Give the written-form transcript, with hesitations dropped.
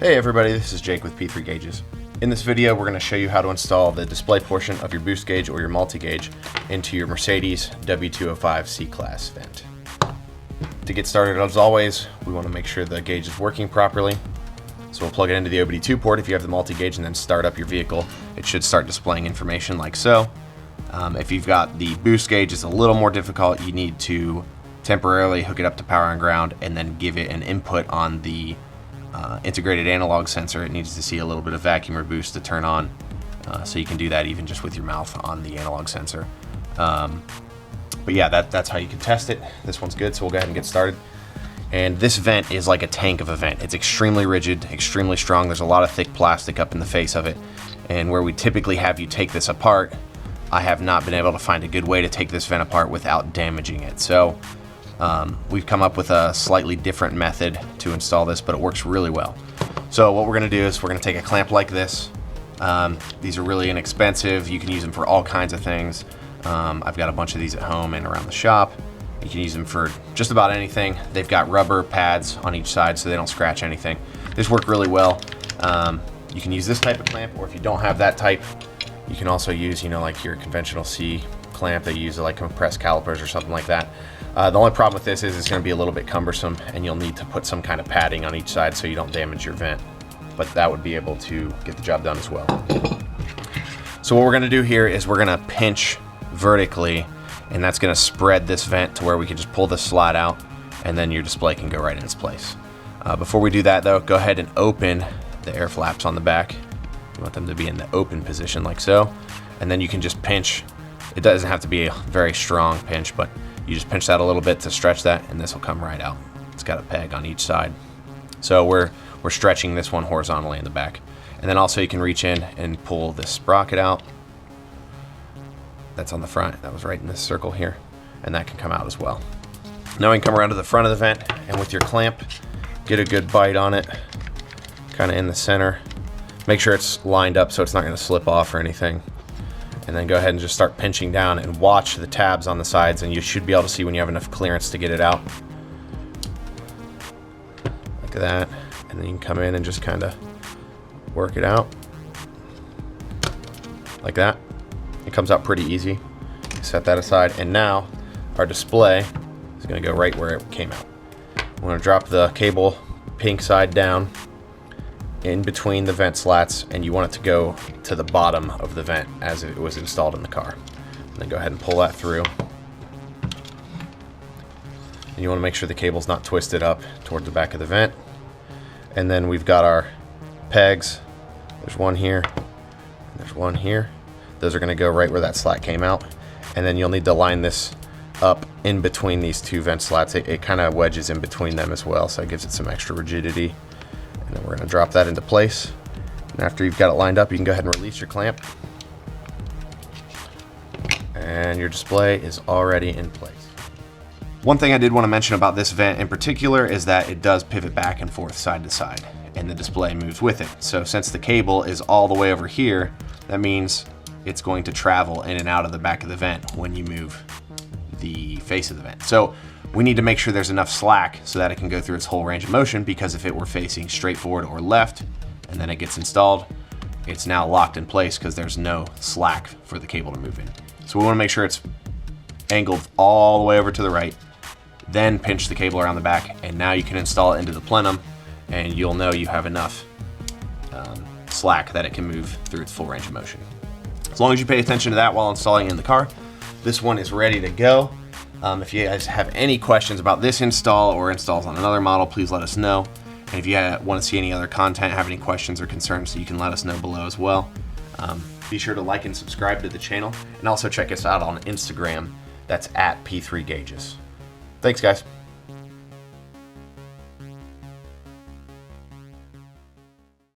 Hey everybody, this is Jake with P3 Gauges. In this video, we're going to show you how to install the display portion of your boost gauge or your multi-gauge into your Mercedes W205 C-Class vent. To get started, as always, we want to make sure the gauge is working properly. So we'll plug it into the OBD2 port if you have the multi-gauge and then start up your vehicle. It should start displaying information like so. If you've got the boost gauge, it's a little more difficult. You need to temporarily hook it up to power and ground and then give it an input on the integrated analog sensor. It needs to see a little bit of vacuum or boost to turn on, so you can do that even just with your mouth on the analog sensor. But yeah, that's how you can test it. This one's good, so we'll go ahead and get started. And this vent is like a tank of a vent. It's extremely rigid, extremely strong. There's a lot of thick plastic up in the face of it. And where we typically have you take this apart, I have not been able to find a good way to take this vent apart without damaging it. So we've come up with a slightly different method to install this, but it works really well. So what we're gonna do is we're gonna take a clamp like this. These are really inexpensive. You can use them for all kinds of things. I've got a bunch of these at home and around the shop. You can use them for just about anything. They've got rubber pads on each side so they don't scratch anything. These work really well. You can use this type of clamp, or if you don't have that type, you can also use, like your conventional C clamp that you use like compressed calipers or something like that. The only problem with this is it's going to be a little bit cumbersome, and you'll need to put some kind of padding on each side so you don't damage your vent. But that would be able to get the job done as well. So what we're going to do here is we're going to pinch vertically, and that's going to spread this vent to where we can just pull the slide out, and then your display can go right in its place. Before we do that though, go ahead and open the air flaps on the back. You want them to be in the open position like so, and then you can just pinch. It doesn't have to be a very strong pinch, but you just pinch that a little bit to stretch that, and this will come right out. It's got a peg on each side. So we're stretching this one horizontally in the back. And then also you can reach in and pull this sprocket out. That's on the front. That was right in this circle here. And that can come out as well. Now we can come around to the front of the vent, and with your clamp, get a good bite on it, kind of in the center. Make sure it's lined up so it's not going to slip off or anything. And then go ahead and just start pinching down and watch the tabs on the sides, and you should be able to see when you have enough clearance to get it out. Like that. And then you can come in and just kind of work it out. Like that. It comes out pretty easy. Set that aside, and now our display is going to go right where it came out. I'm going to drop the cable pink side down in between the vent slats, and you want it to go to the bottom of the vent as it was installed in the car. And then go ahead and pull that through. And you want to make sure the cable's not twisted up toward the back of the vent. And then we've got our pegs. There's one here, and there's one here. Those are going to go right where that slat came out. And then you'll need to line this up in between these two vent slats. It kind of wedges in between them as well, so it gives it some extra rigidity. And then we're going to drop that into place. And after you've got it lined up, you can go ahead and release your clamp. And your display is already in place. One thing I did want to mention about this vent in particular is that it does pivot back and forth side to side, and the display moves with it. So since the cable is all the way over here, that means it's going to travel in and out of the back of the vent when you move the face of the vent. So we need to make sure there's enough slack so that it can go through its whole range of motion, because if it were facing straight forward or left and then it gets installed, it's now locked in place because there's no slack for the cable to move in. So we want to make sure it's angled all the way over to the right, then pinch the cable around the back, and now you can install it into the plenum, and you'll know you have enough slack that it can move through its full range of motion. As long as you pay attention to that while installing in the car, this one is ready to go. If you guys have any questions about this install or installs on another model, please let us know. And if you want to see any other content, have any questions or concerns, you can let us know below as well. Be sure to like and subscribe to the channel, and also check us out on Instagram. That's at P3 Gauges. Thanks, guys.